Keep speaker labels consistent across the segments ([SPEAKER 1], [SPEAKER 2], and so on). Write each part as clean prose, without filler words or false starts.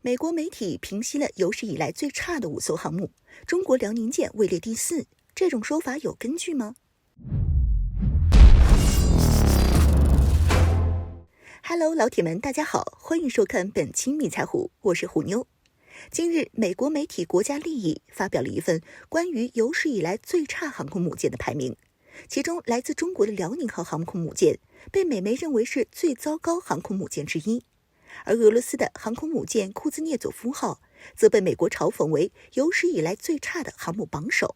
[SPEAKER 1] 美国媒体评析了有史以来最差的5艘航母，中国辽宁舰位列第4，这种说法有根据吗？Hello， 老铁们，大家好，欢迎收看本期迷彩虎，我是虎妞。近日，美国媒体国家利益发表了一份关于有史以来最差航空母舰的排名，其中来自中国的辽宁号航空母舰被美媒认为是最糟糕航空母舰之一，而俄罗斯的航空母舰库兹涅佐夫号则被美国嘲讽为有史以来最差的航母榜首。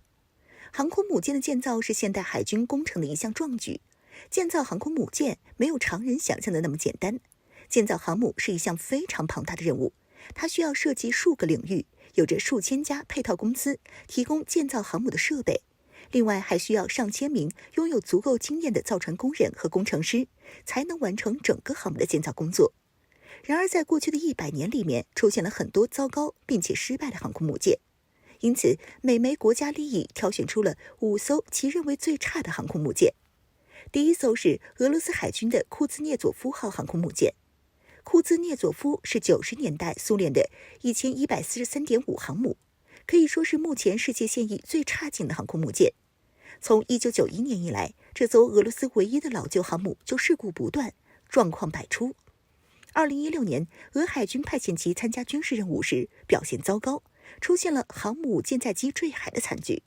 [SPEAKER 1] 航空母舰的建造是现代海军工程的一项壮举，建造航空母舰没有常人想象的那么简单，建造航母是一项非常庞大的任务，它需要涉及数个领域，有着数千家配套公司提供建造航母的设备，另外还需要上千名拥有足够经验的造船工人和工程师，才能完成整个航母的建造工作。然而在过去的100年里面，出现了很多糟糕并且失败的航空母舰，因此美媒国家利益挑选出了5艘其认为最差的航空母舰。第一艘是俄罗斯海军的库兹涅佐夫号航空母舰。库兹涅佐夫是90年代苏联的1143.5航母，可以说是目前世界现役最差劲的航空母舰。从1991年以来，这艘俄罗斯唯一的老旧航母就事故不断，状况百出。2016年，俄海军派遣其参加军事任务时表现糟糕，出现了航母舰载机坠海的惨剧。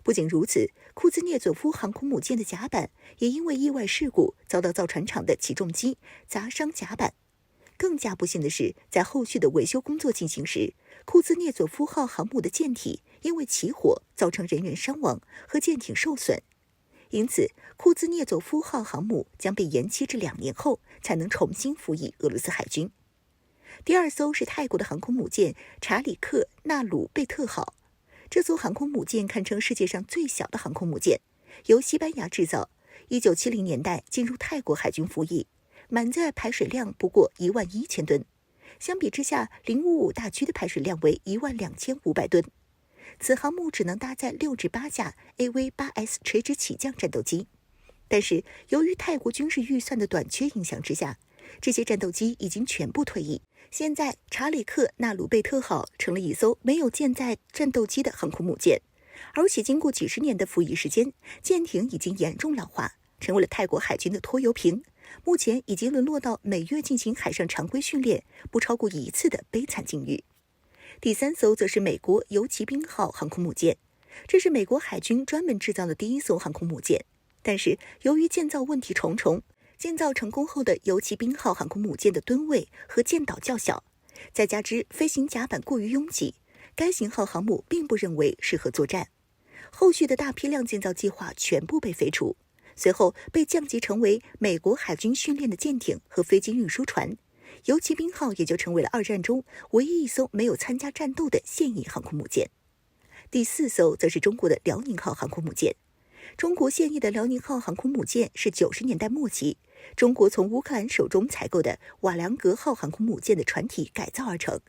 [SPEAKER 1] 不仅如此，库兹涅佐夫航空母舰的甲板也因为意外事故遭到造船厂的起重机砸伤甲板。更加不幸的是，在后续的维修工作进行时，库兹涅佐夫号航母的舰体因为起火造成人员伤亡和舰艇受损，因此库兹涅佐夫号航母将被延期至2年后才能重新服役俄罗斯海军。第二艘是泰国的航空母舰查里克纳鲁贝特号，这艘航空母舰堪称世界上最小的航空母舰，由西班牙制造，1970年代进入泰国海军服役，满载排水量不过11000吨，相比之下055大驱的排水量为12500吨。此航母只能搭载6至8架 AV-8S 垂直起降战斗机，但是由于泰国军事预算的短缺影响之下，这些战斗机已经全部退役。现在查理克纳鲁贝特号成了一艘没有舰载战斗机的航空母舰，而且经过几十年的服役时间，舰艇已经严重老化，成为了泰国海军的拖油瓶，目前已经沦落到每月进行海上常规训练不超过1次的悲惨境遇。第三艘则是美国游骑兵号航空母舰，这是美国海军专门制造的第1艘航空母舰，但是由于建造问题重重，建造成功后的游骑兵号航空母舰的吨位和舰岛较小，再加之飞行甲板过于拥挤，该型号航母并不认为适合作战。后续的大批量建造计划全部被废除，随后被降级成为美国海军训练的舰艇和飞机运输船，游骑兵号也就成为了2战中唯一一艘没有参加战斗的现役航空母舰。第4艘则是中国的辽宁号航空母舰。中国现役的辽宁号航空母舰是90年代末期中国从乌克兰手中采购的瓦良格号航空母舰的船体改造而成。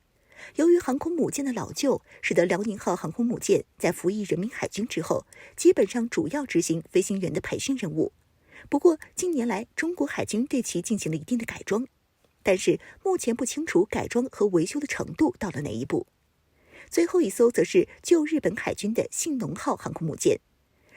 [SPEAKER 1] 由于航空母舰的老旧，使得辽宁号航空母舰在服役人民海军之后，基本上主要执行飞行员的培训任务。不过近年来中国海军对其进行了一定的改装，但是目前不清楚改装和维修的程度到了哪一步。最后一艘则是旧日本海军的信浓号航空母舰。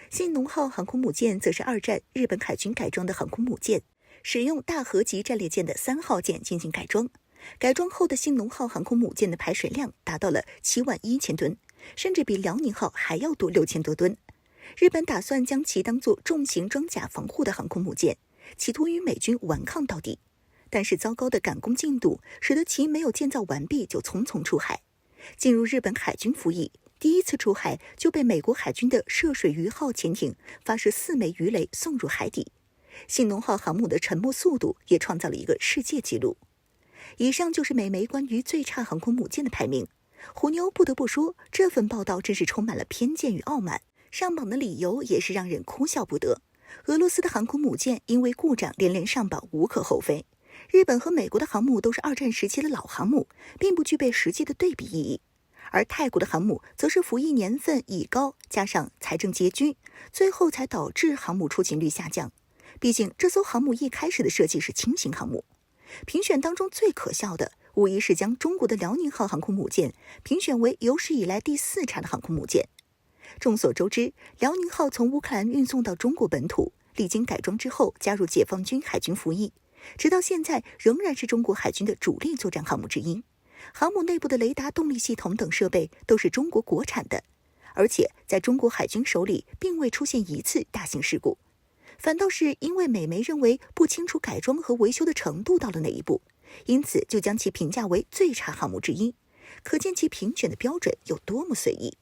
[SPEAKER 1] 信浓号航空母舰则是2战日本海军改装的航空母舰，使用大和级战列舰的3号舰进行改装。改装后的信浓号航空母舰的排水量达到了71000吨，甚至比辽宁号还要多6000多吨。日本打算将其当作重型装甲防护的航空母舰，企图与美军顽抗到底。但是糟糕的赶工进度使得其没有建造完毕就匆匆出海，进入日本海军服役。第1次出海就被美国海军的涉水鱼号潜艇发射4枚鱼雷送入海底。信浓号航母的沉没速度也创造了一个世界纪录。以上就是美媒关于最差航空母舰的排名。虎妞不得不说，这份报道真是充满了偏见与傲慢，上榜的理由也是让人哭笑不得。俄罗斯的航空母舰因为故障连连上榜无可厚非，日本和美国的航母都是2战时期的老航母，并不具备实际的对比意义。而泰国的航母则是服役年份已高，加上财政拮据，最后才导致航母出勤率下降。毕竟这艘航母一开始的设计是轻型航母。评选当中最可笑的，无疑是将中国的辽宁号航空母舰评选为有史以来第4差的航空母舰。众所周知，辽宁号从乌克兰运送到中国本土，历经改装之后加入解放军海军服役，直到现在仍然是中国海军的主力作战航母之一。航母内部的雷达、动力系统等设备都是中国国产的，而且在中国海军手里并未出现一次大型事故，反倒是因为美媒认为不清楚改装和维修的程度到了哪一步，因此就将其评价为最差航母之一，可见其评选的标准有多么随意。